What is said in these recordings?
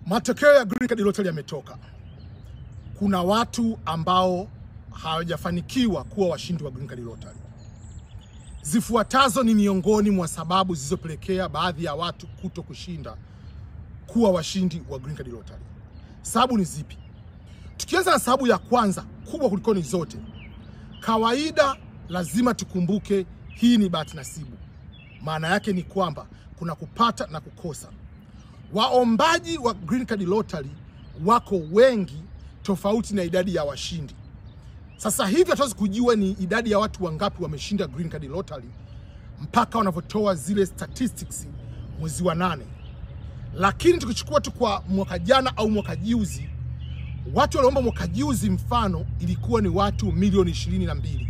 Matokeo ya Green Card Lottery yametoka. Kuna watu ambao hawajafanikiwa kuwa washindi wa Green Card Lottery. Zifuatazo ni miongoni mwa sababu zilizopelekea baadhi ya watu kuto kushinda kuwa washindi wa Green Card Lottery. Sababu ni zipi? Tukianza na sababu ya kwanza kubwa kuliko ni zote. Kawaida lazima tukumbuke hii ni bahati nasibu. Maana yake ni kwamba kuna kupata na kukosa. Waombaji wa Green Card Lottery wako wengi tofauti na idadi ya washindi. Sasa hivi hatuwezi kujua ni idadi ya watu wangapi wameshinda Green Card Lottery mpaka wanavyotoa zile statistics mwezi wa 8. Lakini tukichukua tu kwa mwaka jana au mwaka juzi, watu waliomba mwaka juzi mfano ilikuwa ni watu milioni 22.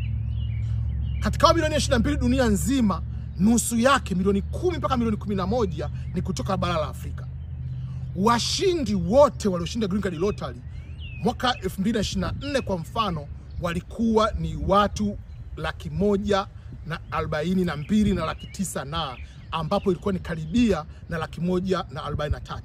Katika milioni 22 dunia nzima, nusu yake milioni 10 mpaka milioni 11 ni kutoka bara la Afrika. Washindi wote walioshinda Green Card Lottery mwaka 2024 kwa mfano walikuwa ni watu 142 na 900 na ambapo ilikuwa ni karibia na 143.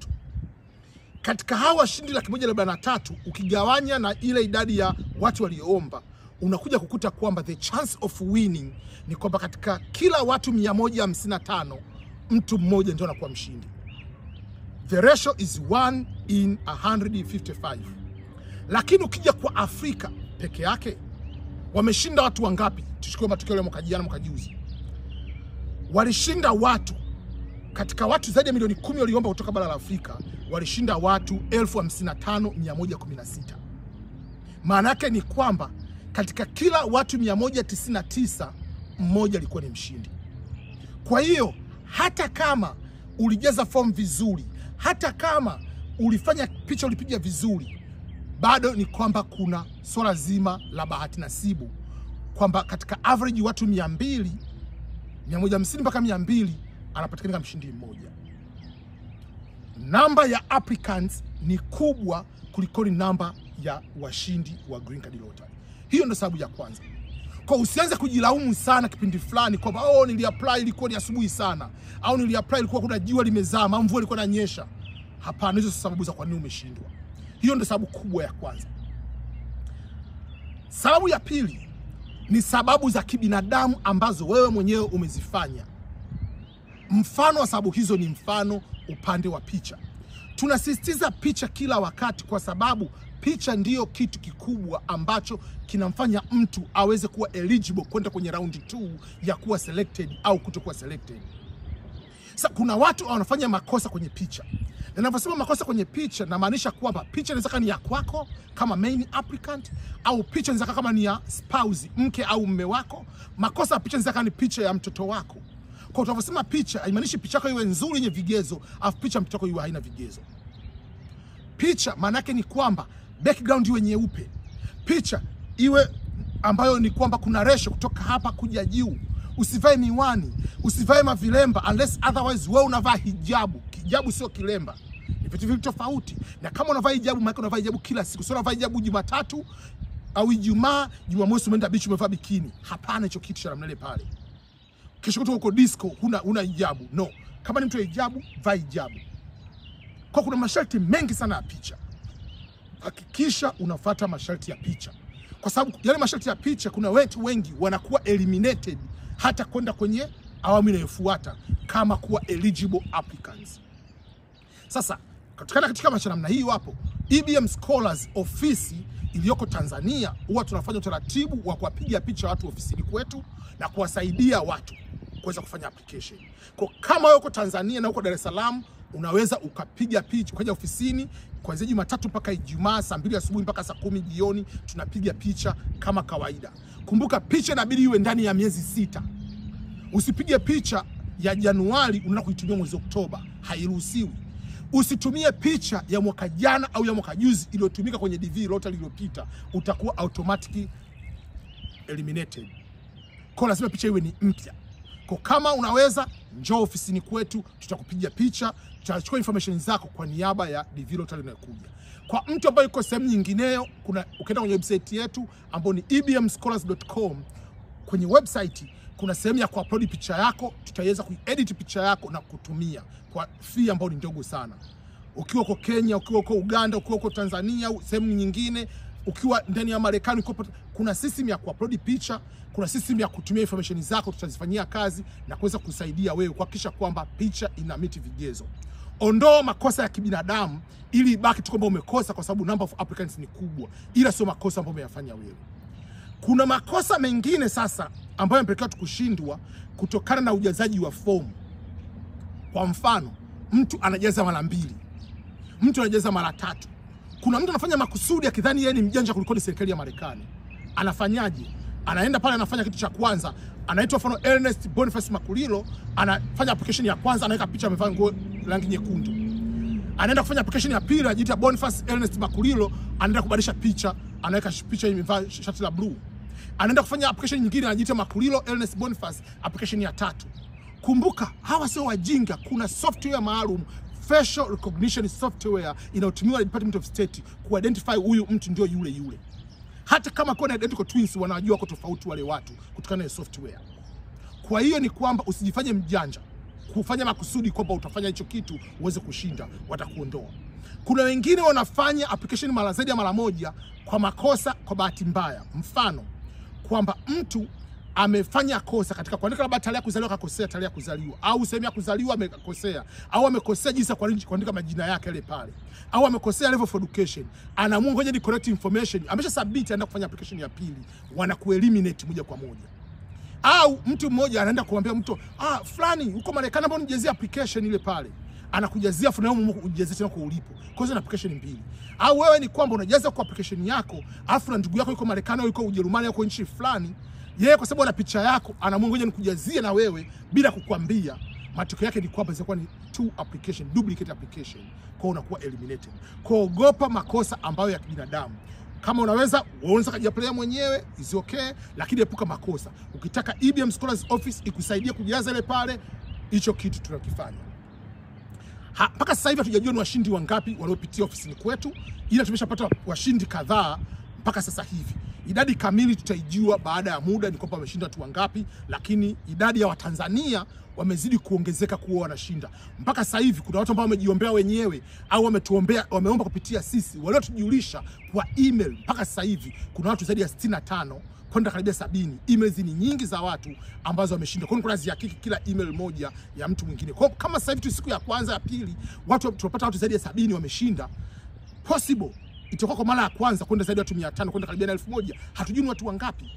Katika hawa washindi 143 ukigawanya na ile idadi ya watu walioomba, unakuja kukuta kwamba the chance of winning ni kwamba katika kila watu 155 mtu mmoja ndio anakuwa mshindi. The ratio is 1 in 155. Lakini ukija kwa Afrika peke yake, wameshinda watu wangapi? Tuchukue matokeo ya mwaka jana, mwaka juzi. Walishinda watu, katika watu zaidi ya milioni 10 waliomba kutoka bara la Afrika, walishinda watu 55,116. Maana yake ni kwamba katika kila watu 199 mmoja alikuwa ni mshindi. Kwa hiyo hata kama ulijaza form vizuri, hata kama ulifanya picha ulipiga vizuri, bado ni kwamba kuna swala zima la bahati nasibu, kwamba katika average watu 200, 150 mpaka 200 anapatikana mshindi mmoja. Namba ya applicants ni kubwa kuliko namba ya washindi wa Green Card Lottery. Hiyo ndio sababu ya kwanza. Kwa usianze kujilaumu sana kipindi fulani kwamba niliapply ilikuwa ni asubuhi sana, au niliapply ilikuwa kuna jua limezama, mvua ilikuwa inanyesha. Hapana, hizo sababu za kwa nini umeshindwa. Hiyo ndio sababu kubwa ya kwanza. Sababu ya pili ni sababu za kibinadamu ambazo wewe mwenyewe umezifanya. Mfano wa sababu hizo ni mfano upande wa picha. Tunasisitiza picha kila wakati kwa sababu picha ndiyo kitu kikubwa ambacho kinamfanya mtu aweze kuwa eligible kwenda kwenye round 2 ya kuwa selected au kutokuwa selected. Sasa kuna watu wanafanya makosa kwenye picha. Na ninaposema makosa kwenye picha, namaanisha kwamba picha inaweza ni ya kwako kama main applicant, au picha inaweza kama ni ya spouse, mke au mume wako. Makosa ya picha inaweza ni picha ya mtoto wako. Kwa tunaposema picha, haimaanishi picha yako iwe nzuri yenye vigezo, afu picha mtoto wako iwe haina vigezo. Picha maana yake ni kwamba background iwe nyeupe. Picha iwe ambayo ni kwamba kuna ratio kutoka hapa kuja juu. Usivae miwani, usivae mavilemba unless otherwise wewe unavaa hijabu. Hijabu sio kilemba. Ni vitu viwili tofauti. Na kama unavaa hijabu, maana unavaa hijabu kila siku. Sio unavaa hijabu Jumatatu au Ijumaa, Jumamosi umeenda beach umevaa bikini. Hapana, hicho kitu cha namna ile pale. Kesho kutoka uko disco huna hijabu. No. Kama ni mtu wa hijabu, vaa hijabu. Kwa kuna masharti mengi sana ya picha. Hakikisha unafuata masharti ya picha. Kwa sababu yale masharti ya picha kuna watu wengi wanakuwa eliminated hata kwenda kwenye awamu inayofuata kama kuwa eligible applicants. Sasa katika maisha namna hii wapo EBM Scholars ofisi iliyoko Tanzania, huwa tunafanya utaratibu wa kuwapiga picha watu ofisini kwetu na kuwasaidia watu kuweza kufanya application. Kwa kama uko Tanzania na uko Dar es Salaam, unaweza ukapiga picha kwa ofisini kuanzia Jumatatu mpaka Ijumaa saa 2 asubuhi mpaka saa 10 jioni, tunapiga picha kama kawaida. Kumbuka picha inabidi iwe ndani ya miezi 6. Usipige picha ya Januari unaenda kuitumia mwezi Oktoba, hairuhusiwi. Usitumie picha ya mwaka jana au ya mwaka juzi iliyotumika kwenye DV Lottery iliyopita, utakuwa automatically eliminated. Kwa lazima picha iwe ni mpya. Kwa kama unaweza, njoo ofisini kwetu, tutakupigia picha, tutachukua information zako kwa niaba ya DV Lottery inayokuja. Kwa mtu ambaye yuko sehemu nyingineyo, ukienda kwenye website yetu ambayo ni ebmscholars.com, kwenye website kuna sehemu ya kuupload picha yako, tutaweza kuedit picha yako na kutumia kwa fee ambayo ni ndogo sana. ukiwa uko Kenya, ukiwa uko Uganda, ukiwa uko Tanzania, sehemu nyingine, ukiwa ndani ya Marekani, kuna system ya kuupload picha, kuna system ya kutumia information zako, tutazifanyia kazi na kuweza kusaidia wewe kuhakikisha kwamba picha ina meet vigezo. Ondoa makosa ya kibinadamu ili ibaki tu kwamba umekosa kwa sababu number of applicants ni kubwa, ila sio makosa ambayo umeyafanya wewe. Kuna makosa mengine sasa ambayo yanapelekea tukushindwa kutokana na ujazaji wa fomu. Kwa mfano, mtu anajaza mara 2, mtu anajaza mara 3. Kuna mtu anafanya makusudi akidhani yeye ni mjanja kuliko serikali ya Marekani. Anafanyaje? Anaenda pale anafanya kitu cha kwanza, anaitwa mfano Ernest Boniface Makulilo, anafanya application ya kwanza, anaweka picha amevaa nguo rangi nyekundu. Anaenda kufanya application ya pili, anajiita Boniface Ernest Makulilo, anaenda kubadilisha picha, anaweka picha imevaa shati la blue. Anaenda kufanya application nyingine, anajiita Makulilo Ernest Boniface, application ya 3. Kumbuka, hawa sio wajinga. Kuna software maalum, facial recognition software, inayotumiwa na Department of State kuidentify huyu mtu ndio yule yule. Hata kama kuna identical twins, wanajua kwa tofauti wale watu kutokana na software. Kwa hiyo ni kwamba usijifanye mjanja kufanya makusudi kwamba utafanya hicho kitu uweze kushinda, watakuondoa. Kuna wengine wanafanya application mara zaidi ya mara moja kwa makosa, kwa bahati mbaya. Mfano, kwamba mtu amefanya kosa katika kuandika labda tarehe ya kuzaliwa akakosea tarehe ya kuzaliwa, au sehemu ya kuzaliwa amekosea, au amekosea jinsi ya kuandika majina yake yale pale, au amekosea level of education. Anaamua ngoja ni correct information, amesha submit, anaenda kufanya application ya pili, wanakueliminate moja kwa moja. Au mtu mmoja anaenda kumwambia mtu, fulani uko Marekani, ambao nijazia application ile pale, anakujazia fulani ujazie tena kwa ulipo. Kwa hiyo application 2. Au wewe ni kwamba unajaza kwa application yako, afu na ndugu yako yuko Marekani au yuko Ujerumani au yuko nchi fulani, yeye kwa sababu ana picha yako anaamua ngoja nikujazie na wewe bila kukwambia. Matokeo yake ni kwamba zitakuwa ni 2 application, duplicate application. Kwa unakuwa eliminated. Kuogopa makosa ambayo ya kibinadamu. Kama unaweza kujiapply mwenyewe is okay, lakini epuka makosa. Ukitaka EBM Scholars Office ikusaidie kujaza ile pale, hicho kitu tunakifanya. Mpaka sasa hivi hatujajua ni washindi wangapi waliopitia ofisini kwetu, ila tumeshapata washindi kadhaa mpaka sasa hivi. Idadi kamili tutaijua baada ya muda, ni kwamba wameshinda watu wangapi, lakini idadi ya Watanzania wamezidi kuongezeka kuwa wanashinda. Mpaka sasa hivi kuna watu ambao wamejiombea wenyewe au wameomba kupitia sisi, waliotujulisha kwa email. Mpaka sasa hivi kuna watu zaidi ya 65 kwenda karibia 70. Emails ni nyingi za watu ambazo wameshinda. Kwa hiyo kuna zihakiki kila email moja ya mtu mwingine. Kwa kama sasa hivi tu siku ya kwanza ya pili watu tunapata watu zaidi ya 70 wameshinda, possible itakuwa kwa mara ya kwanza kwenda zaidi ya watu 500 kwenda karibia 1000. Hatujui ni watu wangapi.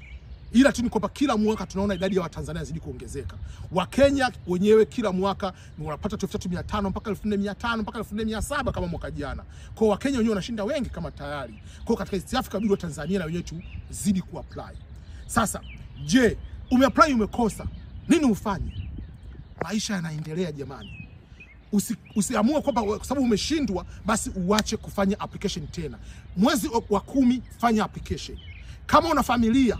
Ila tu ni kwamba kila mwaka tunaona idadi ya Watanzania zidi kuongezeka. Wakenya wenyewe kila mwaka ni wanapata 3500 mpaka 4500 mpaka 4700 kama mwaka jana. Kwa Wakenya wenyewe wanashinda wengi kama tayari. Kwa katika East Africa bila Tanzania na wenyewe tu zidi kuapply. Sasa, je, umeapply umekosa, nini ufanye? Maisha yanaendelea jamani. Usiamue kwamba kwa sababu umeshindwa basi uache kufanya application tena. Mwezi wa 10 fanya application. Kama una familia,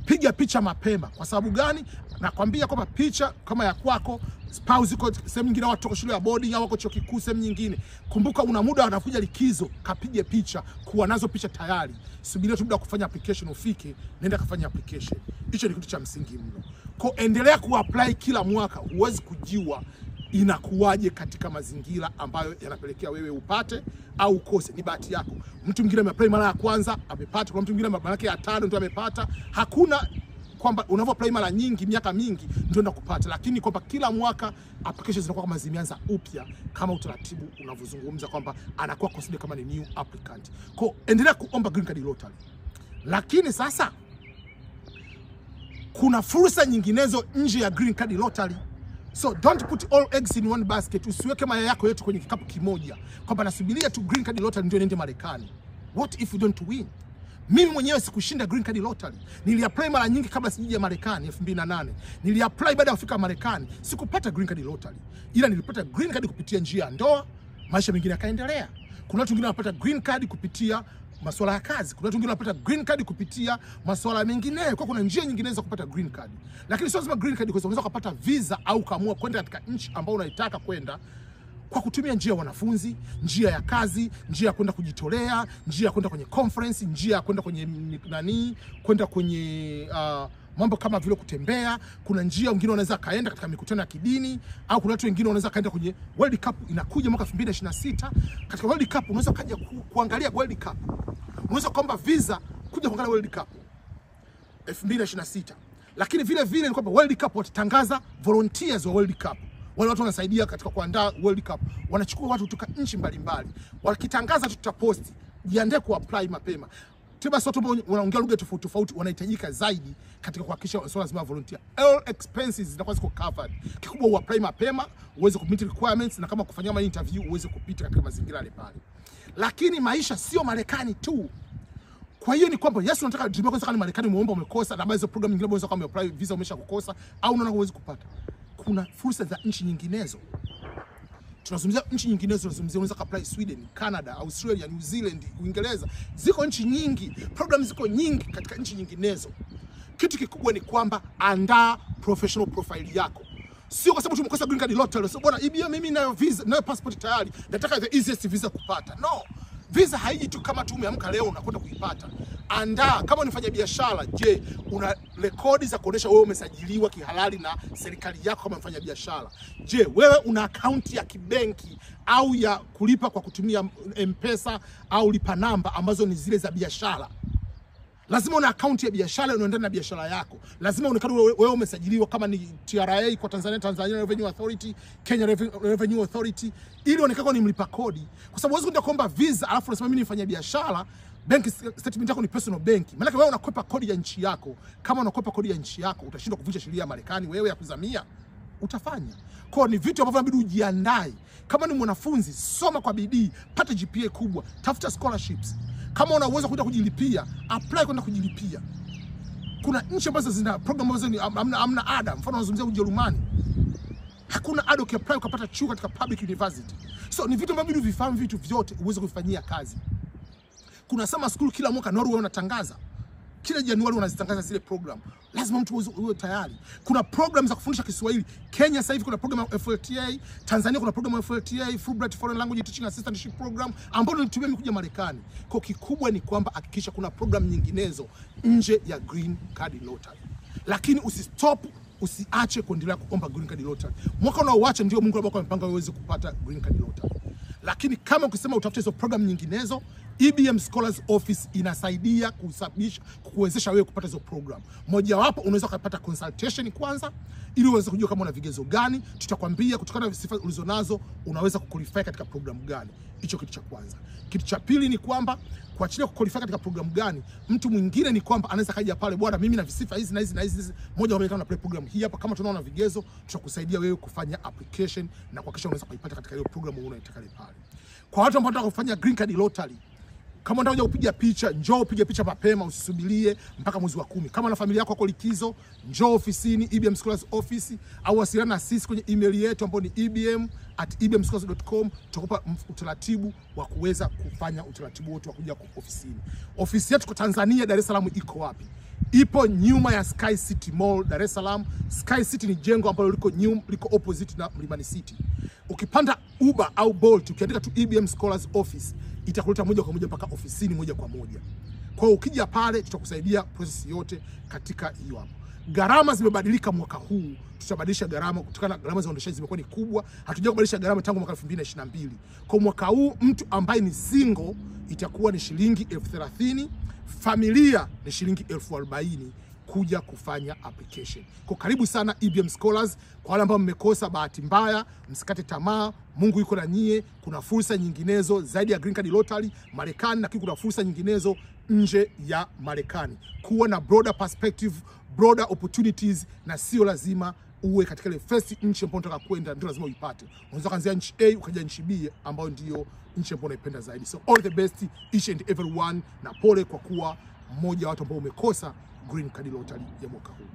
piga picha mapema. Kwa sababu gani? Nakwambia kwamba picha kama ya kwako, spouse uko sehemu nyingine, watu wako shule ya boarding au wako chuo kikuu sehemu nyingine, kumbuka una muda wanakuja likizo, kapige picha, kuwa nazo picha tayari. Subiria tu muda kufanya application ufike, nenda kafanya application. Hicho ni kitu cha msingi mno. Kwa endelea kuapply kila mwaka, huwezi kujua inakuwaje katika mazingira ambayo yanapelekea wewe upate au ukose. Ni bahati yako. Mtu mwingine ameapply mara ya kwanza amepata, kwa mtu mwingine mara yake ya 5 ndio amepata. Hakuna kwamba unavyoapply mara nyingi miaka mingi ndio unakupata, lakini kwamba kila mwaka applications zinakuwa kama zimeanza upya, kama utaratibu unavyozungumza kwamba anakuwa considered kama ni new applicant. Kwa endelea kuomba green card lottery. Lakini sasa kuna fursa nyinginezo nje ya green card lottery. So don't put all eggs in one basket. Usiweke mayai yako yote kwenye kikapu kimoja, kwamba nasubiria tu green card lottery ndio niende Marekani. What if you don't win? Mimi mwenyewe sikushinda green card lottery. Niliapply mara nyingi kabla sijija Marekani 2008. Niliapply baada ya kufika Marekani, sikupata green card lottery. Ila nilipata green card kupitia njia ya ndoa, maisha mengine yakaendelea. Kuna watu wengine wanapata green card kupitia masuala ya kazi. Kuna watu wengine wanapata green card kupitia masuala mengine. Kwa kuna njia nyingine za kupata green card. Lakini sio lazima green card, kwa sababu unaweza kupata visa au kaamua kwenda katika nchi ambayo unaitaka kwenda kwa kutumia njia ya wanafunzi, njia ya kazi, njia ya kwenda kujitolea, njia ya kwenda kwenye conference, njia ya kwenda kwenye kwenda kwenye mambo kama vile kutembea. Kuna njia wengine wanaweza kaenda katika mikutano ya kidini, au kuna watu wengine wanaweza kaenda kwenye World Cup inakuja mwaka 2026. Katika World Cup unaweza kaja kuangalia World Cup. Unaweza kuomba visa kuja kuangalia World Cup 2026. Lakini vile vile ni kwamba World Cup watatangaza volunteers wa World Cup. Wale watu wanasaidia katika kuandaa World Cup. Wanachukua watu kutoka nchi mbalimbali. Wakitangaza tutaposti. Jiandae kuapply mapema. Tiba watu ambao wanaongea lugha tofauti tofauti wanahitajika zaidi katika kuhakikisha swala zima volunteer. All expenses zitakuwa ziko covered. Kikubwa uapply mapema, uweze ku meet requirements, na kama kufanyia ma interview uweze kupita katika mazingira yale pale. Lakini maisha sio Marekani tu. Kwa hiyo ni kwamba Yesu anataka dream yako kama Marekani umeomba umekosa, na hizo program nyingine unaweza kama apply visa umesha kukosa, au unaona huwezi kupata. Kuna fursa za nchi nyinginezo. Tunazungumzia nchi nyinginezo, tunazungumzia unaweza apply Sweden, Canada, Australia, New Zealand, Uingereza. Ziko nchi nyingi, program ziko nyingi katika nchi nyinginezo. Kitu kikubwa ni kwamba andaa professional profile yako. Sio kwa sababu tumekosa green card lottery, sio bwana EBM mimi nayo visa, nayo passport tayari, nataka the easiest visa kupata. No. Visa haiji tu kama tu umeamka leo unakwenda kuipata. Andaa kama unafanya biashara, je, una rekodi za kuonesha wewe umesajiliwa kihalali na serikali yako kama mfanya biashara? Je, wewe una akaunti ya kibenki au ya kulipa kwa kutumia M-Pesa au lipa namba ambazo ni zile za biashara? Lazima una akaunti ya biashara unaendana na biashara yako. Lazima uonekane wewe umesajiliwa kama ni TRA kwa Tanzania Revenue Authority, Kenya Revenue Authority, ili uonekane ni mlipa kodi. Kwa sababu huwezi kwenda kuomba visa alafu unasema mimi nifanya biashara, bank statement yako ni personal bank. Maana wewe unakwepa kodi ya nchi yako. Kama unakwepa kodi ya nchi yako, utashindwa kuvunja sheria ya Marekani wewe ya kuzamia. Utafanya. Kwa ni vitu ambavyo inabidi ujiandae. Kama ni mwanafunzi, soma kwa bidii, pata GPA kubwa, tafuta scholarships. Kama una uwezo kwenda kujilipia, apply kwenda kujilipia. Kuna nchi ambazo zina program ambazo ni amna ada. Mfano unazungumzia Ujerumani. Hakuna ada ukiapply ukapata chuo katika public university. So ni vitu ambavyo vifahamu vitu vyote uweze kufanyia kazi. Kuna summer school kila mwaka Norway wanatangaza. Kila Januari wanazitangaza zile program. Lazima mtu uwe tayari. Kuna program za kufundisha Kiswahili. Kenya sasa hivi kuna program ya FLTA, Tanzania kuna program ya FLTA, Fulbright Foreign Language Teaching Assistantship Program, ambayo nilitumia mimi kuja Marekani. Kwa kikubwa ni kwamba hakikisha kuna program nyinginezo nje ya Green Card Lottery. Lakini usiache kuendelea kuomba Green Card Lottery. Mwaka unaoacha ndio Mungu alikuwa amepanga uweze kupata Green Card Lottery. Lakini kama ukisema utafute hizo program nyinginezo, EBM Scholars Office inasaidia kukuwezesha wewe kupata hizo program. Moja wapo unaweza kupata consultation kwanza ili uweze kujua kama una vigezo gani. Tutakwambia kutokana na sifa ulizonazo unaweza kuqualify katika program gani. Hicho kitu cha kwanza. Kitu cha pili ni kwamba kuachilia kuqualify katika program gani, mtu mwingine ni kwamba anaweza kaja pale, bwana mimi na sifa hizi na hizi na hizi, moja kwa moja na program hii hapa, kama tunaona vigezo tutakusaidia wewe kufanya application na kuhakikisha unaweza kuipata katika hiyo program unayotaka pale. Kwa watu ambao wanataka kufanya Green Card Lottery, kama unataka kupiga picha, njoo upige picha mapema, usisubirie mpaka mwezi wa 10. Kama na familia yako wako likizo, njoo ofisini EBM Scholars Office, au wasiliana na sisi kwenye email yetu ambayo ni ebm@ebmscholars.com. Tutakupa utaratibu wa kuweza kufanya utaratibu wote wa kuja ofisini. Ofisi yetu kwa Tanzania Dar es Salaam iko wapi? Ipo nyuma ya Sky City Mall Dar es Salaam. Sky City ni jengo ambalo liko opposite na Mlimani City. Ukipanda Uber au Bolt ukiandika tu EBM Scholars Office, itakuleta moja kwa moja mpaka ofisini moja kwa moja. Kwa hiyo ukija pale tutakusaidia process yote katika hiyo hapo. Gharama zimebadilika mwaka huu. Tutabadilisha gharama kutokana na gharama za uendeshaji zimekuwa ni kubwa. Hatujawahi kubadilisha gharama tangu mwaka 2022. Kwa mwaka huu mtu ambaye ni single itakuwa ni shilingi 30,000, familia ni shilingi 40,000 kuja kufanya application. Kwa karibu sana EBM Scholars. Kwa wale ambao mmekosa, bahati mbaya, msikate tamaa. Mungu yuko na nyie. Kuna fursa nyinginezo zaidi ya Green Card Lottery Marekani, na kuna fursa nyinginezo nje ya Marekani. Kuwa na broader perspective, broader opportunities, na sio lazima uwe katika ile first nchi ambayo unataka kwenda ndio lazima uipate. Unaweza kuanzia nchi A ukaja nchi B ambayo ndio nchi ambayo unaipenda zaidi. So all the best each and everyone, na pole kwa kuwa mmoja wa watu ambao umekosa Green Card Lottery ya mwaka huu.